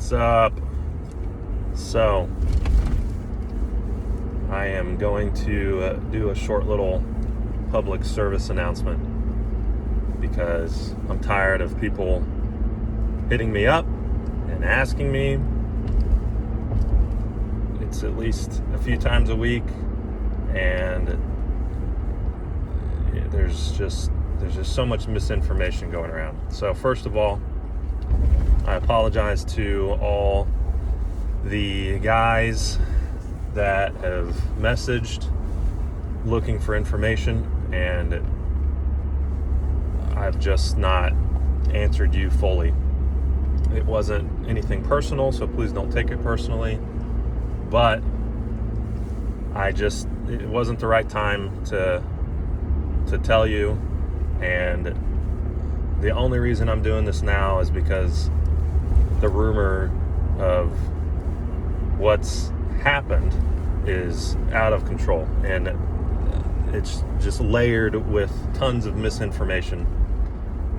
What's up? So, I am going to do a short little public service announcement because I'm tired of people hitting me up and asking me. It's at least a few times a week, and there's just so much misinformation going around. So first of all, I apologize to all the guys that have messaged looking for information, and I've just not answered you fully. It wasn't anything personal, so please don't take it personally, but it wasn't the right time to tell you, and the only reason I'm doing this now is because the rumor of what's happened is out of control, and it's just layered with tons of misinformation.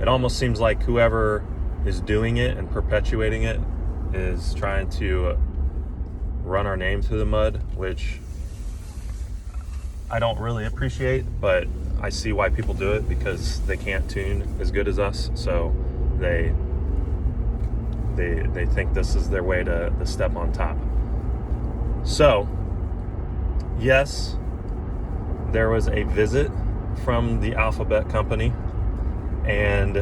It almost seems like whoever is doing it and perpetuating it is trying to run our name through the mud, which I don't really appreciate, but I see why people do it, because they can't tune as good as us, so they think this is their way to step on top. So, yes, there was a visit from the Alphabet company, and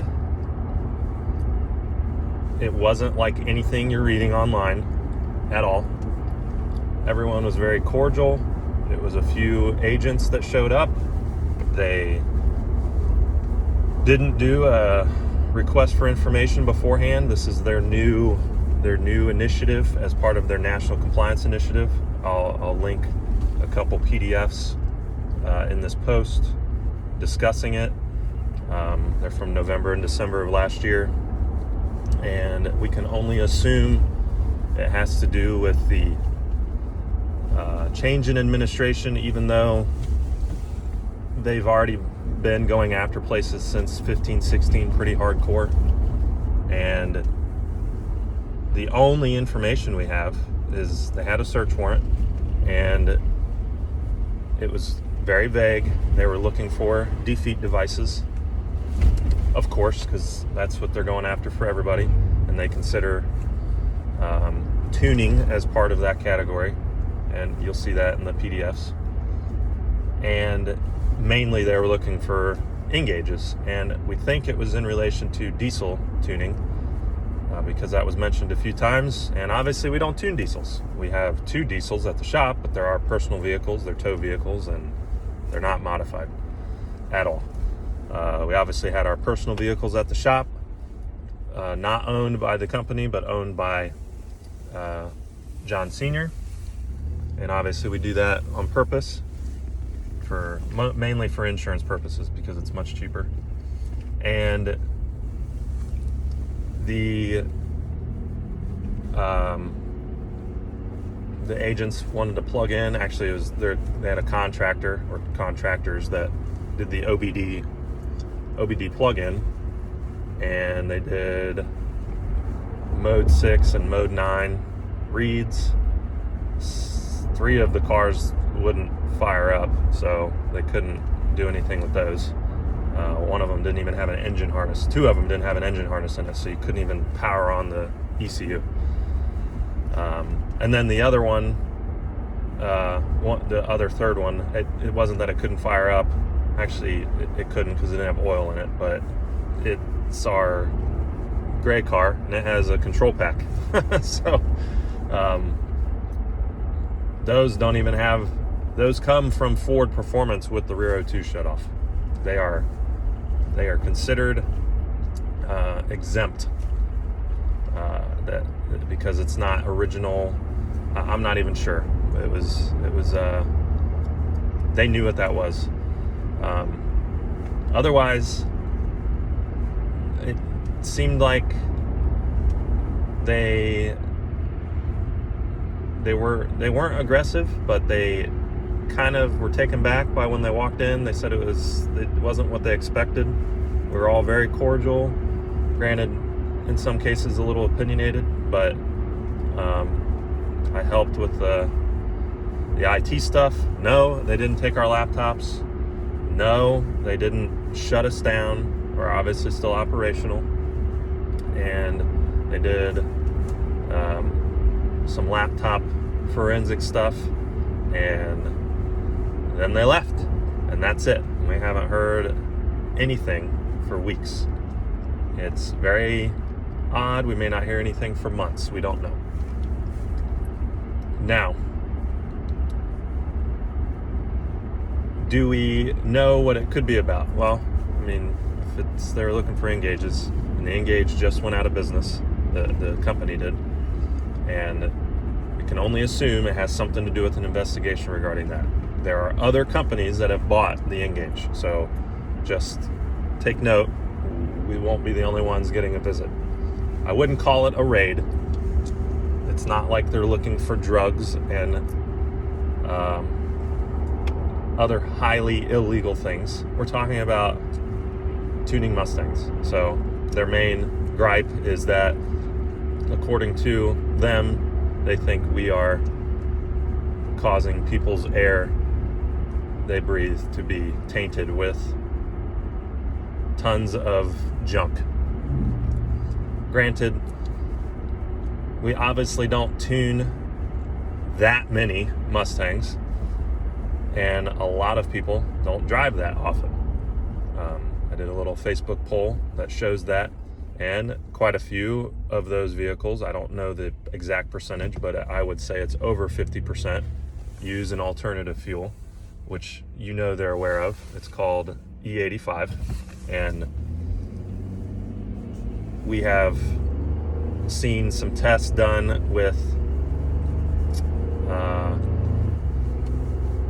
it wasn't like anything you're reading online at all. Everyone was very cordial. It was a few agents that showed up. They didn't do a request for information beforehand. This is their new initiative as part of their national compliance initiative. I'll link a couple PDFs in this post discussing it. They're from November and December of last year, and we can only assume it has to do with the change in administration, even though they've already been going after places since 15-16 pretty hardcore. And the only information we have is they had a search warrant, and it was very vague. They were looking for defeat devices, of course, because that's what they're going after for everybody, and they consider tuning as part of that category, and you'll see that in the PDFs. And mainly they were looking for engages, and we think it was in relation to diesel tuning, because that was mentioned a few times. And obviously we don't tune diesels. We have 2 diesels at the shop, but there are personal vehicles, they're tow vehicles, and they're not modified at all. We obviously had our personal vehicles at the shop, not owned by the company, but owned by Jon Sr. And obviously we do that on purpose, mainly for insurance purposes, because it's much cheaper. And the agents wanted to plug in. Actually, it was they had a contractor or contractors that did the OBD plug-in, and they did mode 6 and mode 9 reads. 3 of the cars wouldn't fire up, so they couldn't do anything with those. One of them didn't even have an engine harness. 2 of them didn't have an engine harness in it, so you couldn't even power on the ECU. And then the other one, the other third one, it wasn't that it couldn't fire up. Actually, it couldn't because it didn't have oil in it, but it's our gray car, and it has a control pack. So those don't even have, those come from Ford Performance with the rear O2 shutoff. They are considered exempt, that because it's not original. I'm not even sure. It was they knew what that was. Otherwise, it seemed like they weren't aggressive, but they kind of were taken back by when they walked in. They said it wasn't what they expected. We were all very cordial, granted in some cases a little opinionated, but I helped with the IT stuff. No, they didn't take our laptops. No, they didn't shut us down. We're obviously still operational. And they did some laptop forensic stuff, and then they left. And that's it. We haven't heard anything for weeks. It's very odd. We may not hear anything for months. We don't know. Now, do we know what it could be about? Well, I mean, if they're looking for engages, and the engage just went out of business, the company did, and we can only assume it has something to do with an investigation regarding that. There are other companies that have bought the engage, so just take note, we won't be the only ones getting a visit. I wouldn't call it a raid. It's not like they're looking for drugs and other highly illegal things. We're talking about tuning Mustangs. So their main gripe is that, according to them, they think we are causing people's air they breathe to be tainted with tons of junk. Granted, we obviously don't tune that many Mustangs, and a lot of people don't drive that often. I did a little Facebook poll that shows that, and quite a few of those vehicles, I don't know the exact percentage, but I would say it's over 50%, use an alternative fuel, which you know they're aware of. It's called E85, and we have seen some tests done with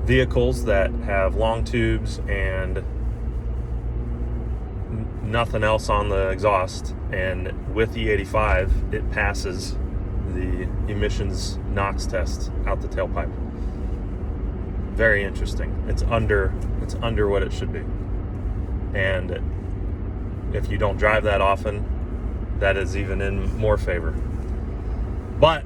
vehicles that have long tubes and nothing else on the exhaust, and with E85 it passes the emissions NOx test out the tailpipe. Very interesting. It's under what it should be, and if you don't drive that often, that is even in more favor. But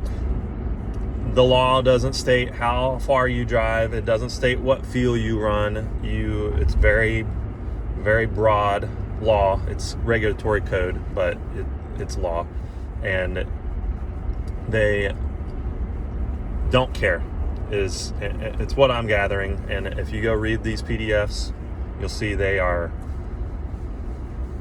the law doesn't state how far you drive. It doesn't state what fuel you run. It's very, very broad law. It's regulatory code, but it's law, and they don't care. It's what I'm gathering. And if you go read these PDFs, you'll see they are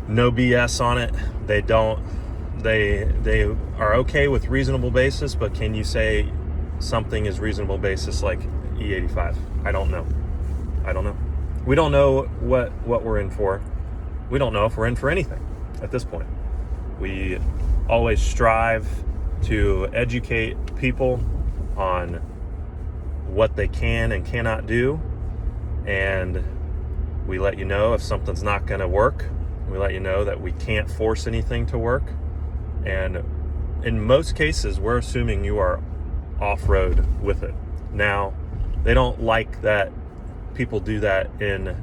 no BS on it. They are okay with reasonable basis, but can you say something is reasonable basis like E85? I don't know. We don't know what we're in for. We don't know if we're in for anything at this point. We always strive to educate people on what they can and cannot do, and we let you know if something's not going to work. We let you know that we can't force anything to work, and in most cases we're assuming you are off-road with it. Now, they don't like that people do that in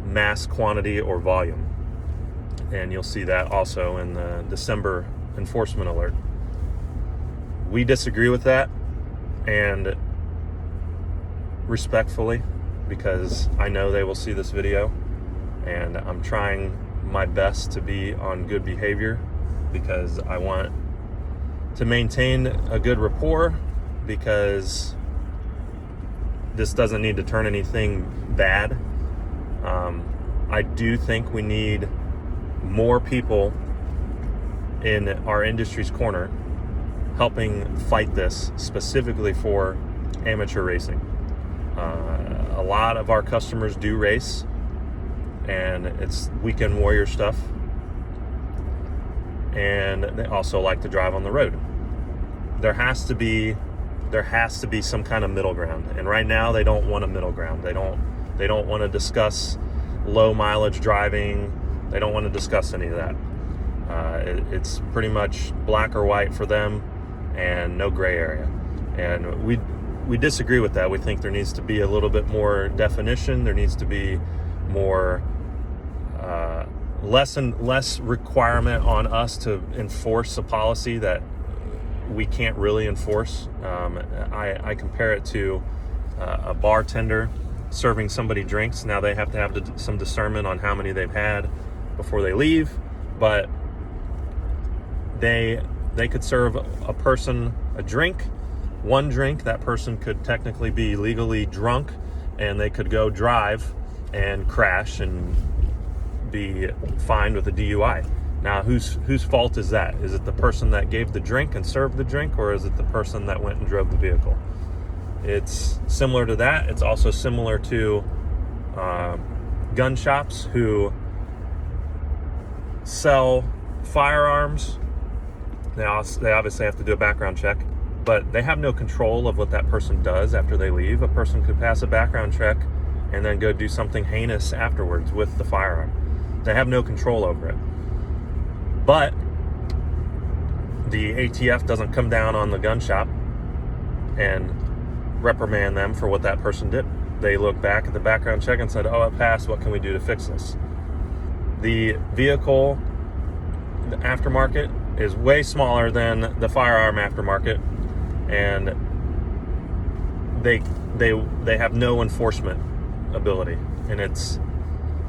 mass quantity or volume, and you'll see that also in the December enforcement alert. We disagree with that, and respectfully, because I know they will see this video, and I'm trying my best to be on good behavior because I want to maintain a good rapport, because this doesn't need to turn anything bad. I do think we need more people in our industry's corner helping fight this, specifically for amateur racing. A lot of our customers do race, and it's weekend warrior stuff, and they also like to drive on the road. There has to be some kind of middle ground, and right now they don't want a middle ground. They don't want to discuss low mileage driving. They don't want to discuss any of that. It's pretty much black or white for them, and no gray area. And we disagree with that. We think there needs to be a little bit more definition. There needs to be more less requirement on us to enforce a policy that we can't really enforce. I compare it to a bartender serving somebody drinks. Now they have to have some discernment on how many they've had before they leave, but they could serve a person a drink, one drink. That person could technically be legally drunk, and they could go drive and crash and be fined with a DUI. Now, whose fault is that? Is it the person that gave the drink and served the drink, or is it the person that went and drove the vehicle? It's similar to that. It's also similar to gun shops who sell firearms. They obviously have to do a background check, but they have no control of what that person does after they leave. A person could pass a background check and then go do something heinous afterwards with the firearm. They have no control over it. But the ATF doesn't come down on the gun shop and reprimand them for what that person did. They look back at the background check and said, oh, it passed. What can we do to fix this? The vehicle, the aftermarket, is way smaller than the firearm aftermarket, and they have no enforcement ability. And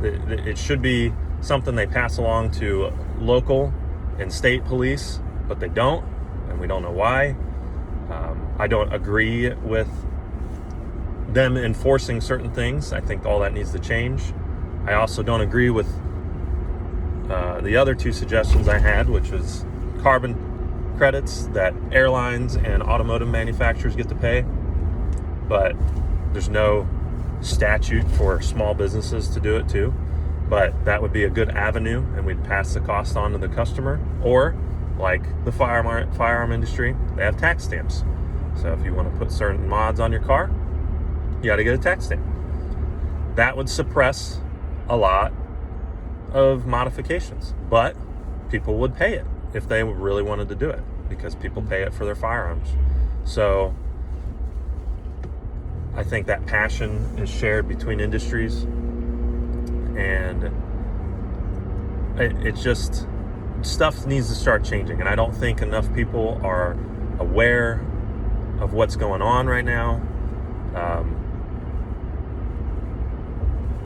it should be something they pass along to local and state police, but they don't, and we don't know why. I don't agree with them enforcing certain things. I think all that needs to change. I also don't agree with the other two suggestions I had, which was carbon credits that airlines and automotive manufacturers get to pay, but there's no statute for small businesses to do it too. But that would be a good avenue, and we'd pass the cost on to the customer. Or, like the firearm industry, they have tax stamps. So if you want to put certain mods on your car, you got to get a tax stamp. That would suppress a lot of modifications, but people would pay it if they really wanted to do it, because people pay it for their firearms. So I think that passion is shared between industries, and it's just, stuff needs to start changing. And I don't think enough people are aware of what's going on right now,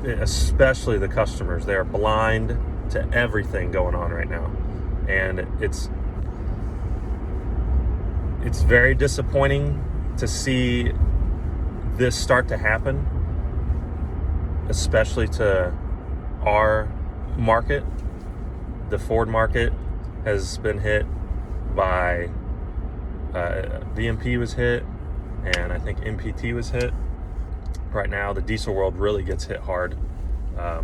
especially the customers. They are blind to everything going on right now, and it's very disappointing to see this start to happen, especially to our market. The Ford market has been hit by VMP was hit, and I think MPT was hit. Right now, the diesel world really gets hit hard. I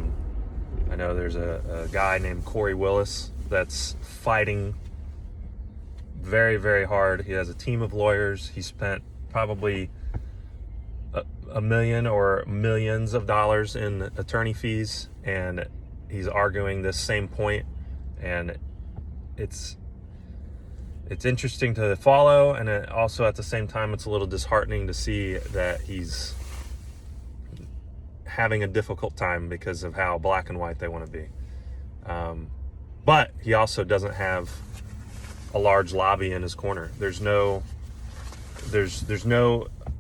know there's a guy named Corey Willis that's fighting very, very hard. He has a team of lawyers. He spent probably $1 million or millions of dollars in attorney fees, and he's arguing this same point. And it's interesting to follow, and it also at the same time it's a little disheartening to see that he's having a difficult time because of how black and white they want to be. But he also doesn't have a large lobby in his corner. There's no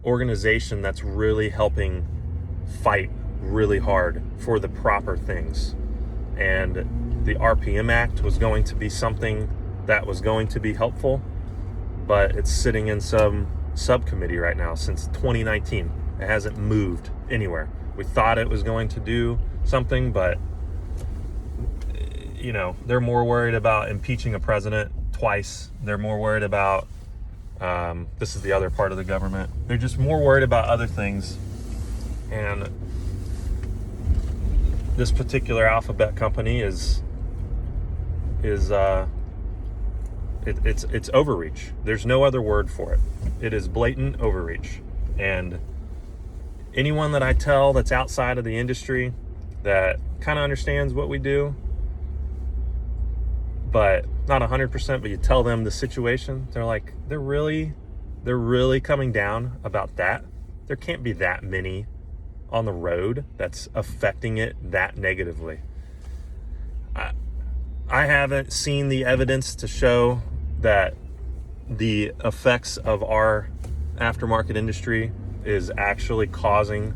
organization that's really helping fight really hard for the proper things. And the RPM Act was going to be something that was going to be helpful, but it's sitting in some subcommittee right now since 2019. It hasn't moved anywhere. We thought it was going to do something, but they're more worried about impeaching a president twice. They're more worried about this is the other part of the government. They're just more worried about other things. And this particular alphabet company it's overreach. There's no other word for it. It is blatant overreach. And anyone that I tell that's outside of the industry that kind of understands what we do, but not 100%, but you tell them the situation, they're like, they're really coming down about that. There can't be that many on the road that's affecting it that negatively. I haven't seen the evidence to show that the effects of our aftermarket industry is actually causing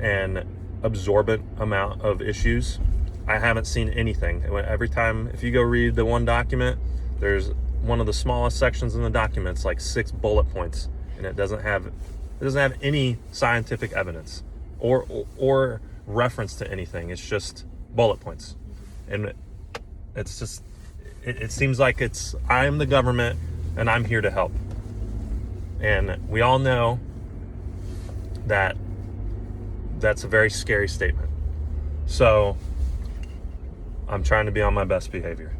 an absorbent amount of issues, I haven't seen anything. Every time, if you go read the one document, there's one of the smallest sections in the document. It's like 6 bullet points, and it doesn't have any scientific evidence or reference to anything. It's just bullet points, and it's just it seems like I'm the government and I'm here to help, and we all know that that's a very scary statement. So I'm trying to be on my best behavior.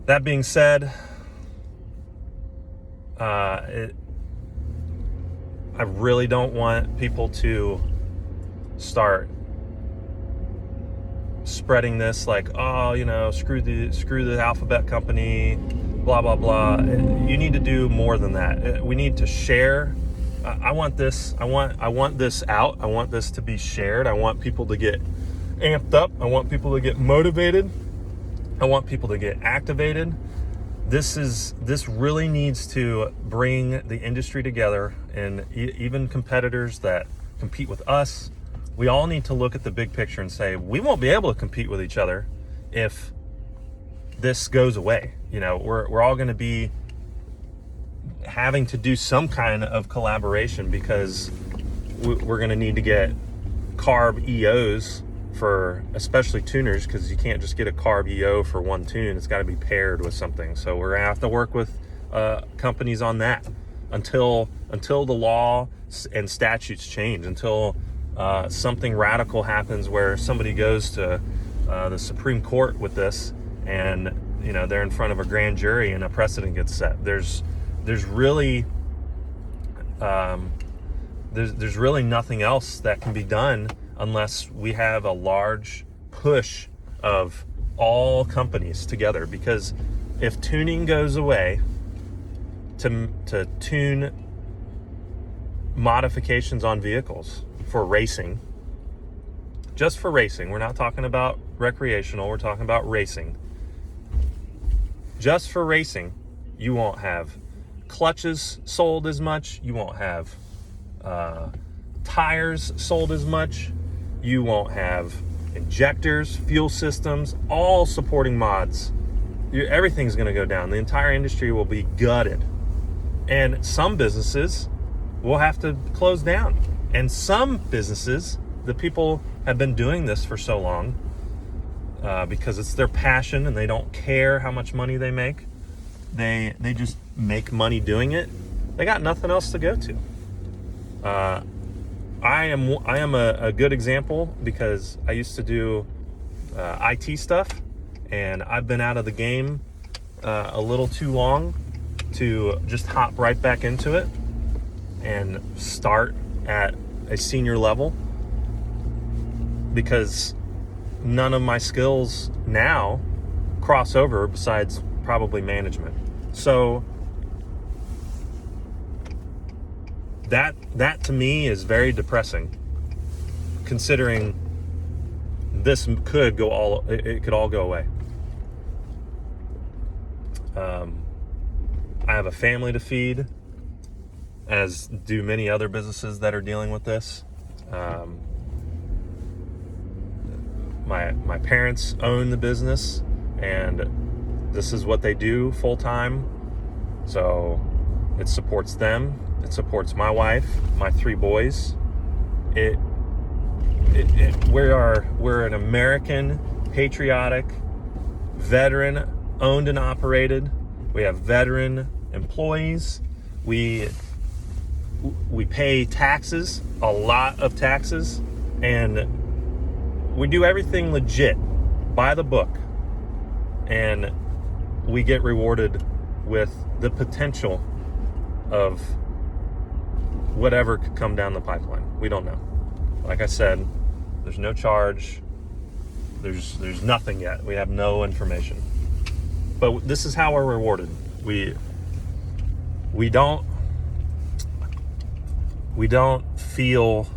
That being said, I really don't want people to start spreading this like, oh, screw the alphabet company, blah blah blah. You need to do more than that. We need to share. I want this out. I want this to be shared. I want people to get amped up. I want people to get motivated. I want people to get activated. This really needs to bring the industry together, and even competitors that compete with us. We all need to look at the big picture and say, we won't be able to compete with each other if this goes away. We're all going to be having to do some kind of collaboration, because we're going to need to get carb EOs for especially tuners, because you can't just get a carb EO for one tune. It's got to be paired with something. So we're going to have to work with companies on that until the law and statutes change, until something radical happens where somebody goes to the Supreme Court with this, and they're in front of a grand jury and a precedent gets set. There's really nothing else that can be done unless we have a large push of all companies together. Because if tuning goes away, to tune modifications on vehicles for racing, just for racing, we're not talking about recreational, we're talking about racing. Just for racing, you won't have clutches sold as much, you won't have tires sold as much, you won't have injectors, fuel systems, all supporting mods. Everything's going to go down. The entire industry will be gutted, and some businesses will have to close down. And some businesses, the people have been doing this for so long because it's their passion and they don't care how much money they make. They just make money doing it. They got nothing else to go to. I am a good example, because I used to do IT stuff, and I've been out of the game a little too long to just hop right back into it and start at a senior level, because none of my skills now cross over besides probably management. So that to me is very depressing, considering this could all go away. I have a family to feed, as do many other businesses that are dealing with this. My parents own the business, and this is what they do full time. So it supports them. It supports my wife, my 3 boys. We're an American, patriotic, veteran owned and operated. We have veteran employees. We pay taxes, a lot of taxes, and we do everything legit, by the book, and we get rewarded with the potential of whatever could come down the pipeline. We don't know. Like I said, there's no charge. There's nothing yet. We have no information. But this is how we're rewarded. We don't feel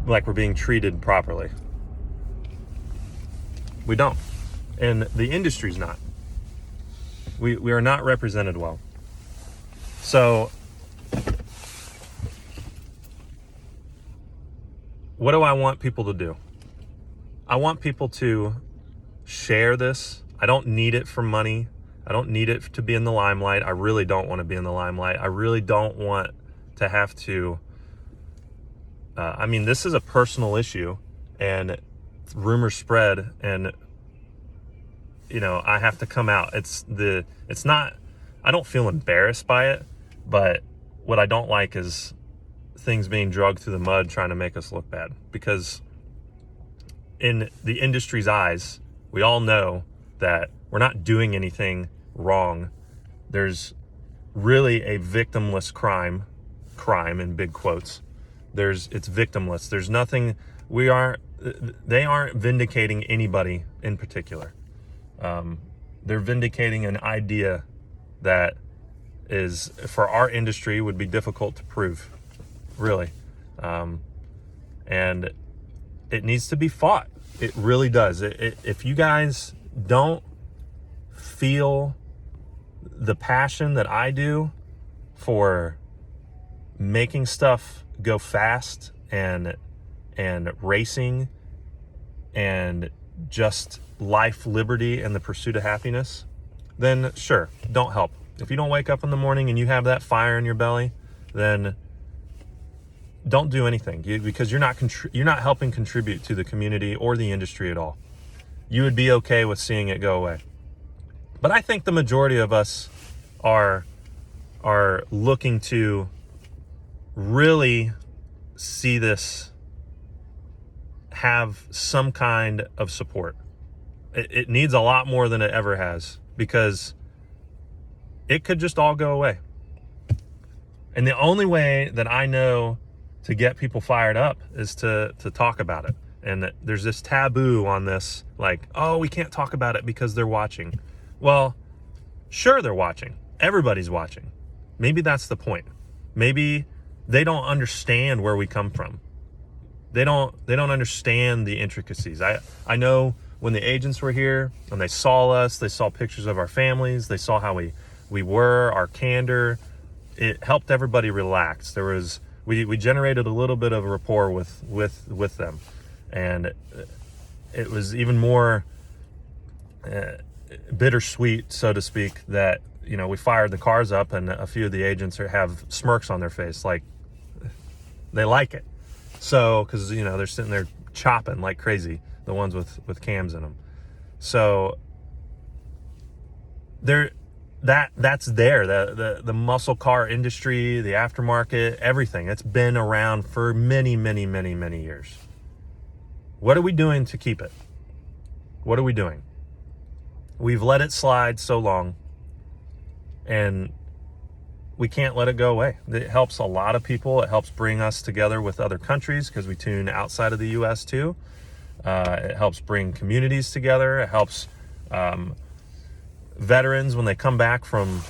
like we're being treated properly. We don't. And the industry's not. We are not represented well. So what do I want people to do? I want people to share this. I don't need it for money. I don't need it to be in the limelight. I really don't want to be in the limelight. I really don't want to have to, this is a personal issue, and rumors spread, and I have to come out. It's not, I don't feel embarrassed by it, but what I don't like is things being dragged through the mud trying to make us look bad, because in the industry's eyes, we all know that we're not doing anything wrong. There's really a victimless crime in big quotes. It's victimless. There's nothing, they aren't vindicating anybody in particular. They're vindicating an idea that is, for our industry, would be difficult to prove, really. And it needs to be fought. It really does. If you guys don't feel the passion that I do for making stuff go fast and racing and just life, liberty, and the pursuit of happiness, then sure, don't help. If you don't wake up in the morning and you have that fire in your belly, then don't do anything, because you're not helping contribute to the community or the industry at all. You would be okay with seeing it go away. But I think the majority of us are looking to really see this have some kind of support. It needs a lot more than it ever has, because it could just all go away. And the only way that I know to get people fired up is to talk about it. And there's this taboo on this, like, oh, we can't talk about it because they're watching. Well, sure, they're watching. Everybody's watching. Maybe that's the point. Maybe they don't understand where we come from. They don't understand the intricacies. I know when the agents were here and they saw us, they saw pictures of our families, they saw how we were, our candor. It helped everybody relax. We generated a little bit of a rapport with them, and it was even more bittersweet, so to speak, that we fired the cars up and a few of the agents have smirks on their face, like they like it. So, because they're sitting there chopping like crazy, the ones with cams in them. So that's there. The muscle car industry, the aftermarket, everything. It's been around for many, many, many, many years. What are we doing to keep it? What are we doing? We've let it slide so long, and we can't let it go away. It helps a lot of people. It helps bring us together with other countries, because we tune outside of the U.S. too. It helps bring communities together. It helps veterans when they come back from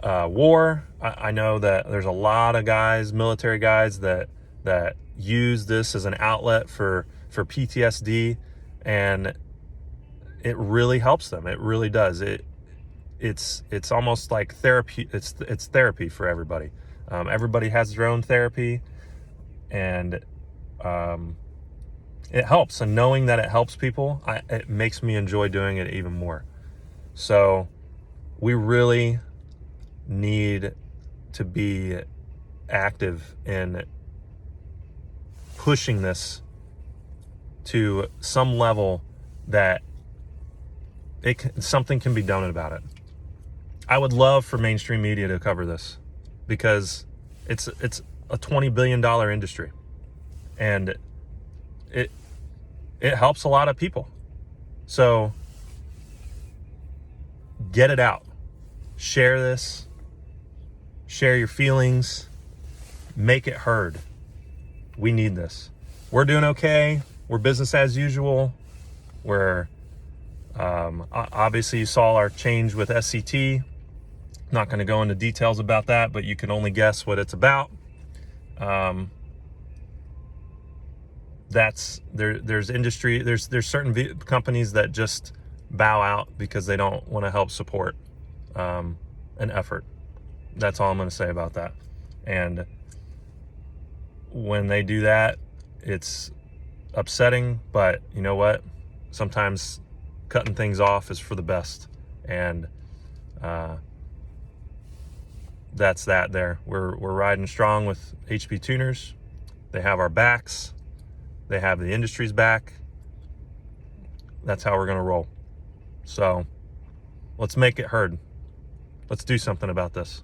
war. I know that there's a lot of guys, military guys, that use this as an outlet for PTSD, and it really helps them. It really does. It's almost like therapy. It's therapy for everybody. Everybody has their own therapy, and it helps. And knowing that it helps people, it makes me enjoy doing it even more. So we really need to be active in pushing this to some level that something can be done about it. I would love for mainstream media to cover this, because it's a $20 billion industry, and it helps a lot of people. So get it out. Share this. Share your feelings. Make it heard. We need this. We're doing okay. We're business as usual. We're obviously, you saw our change with SCT. Not going to go into details about that, but you can only guess what it's about. There's industry. There's certain companies that just bow out because they don't want to help support. an effort. That's all I'm going to say about that. And when they do that, it's upsetting, but you know what? Sometimes cutting things off is for the best. And that's that there. We're riding strong with HP Tuners. They have our backs. They have the industry's back. That's how we're going to roll. So let's make it heard. Let's do something about this.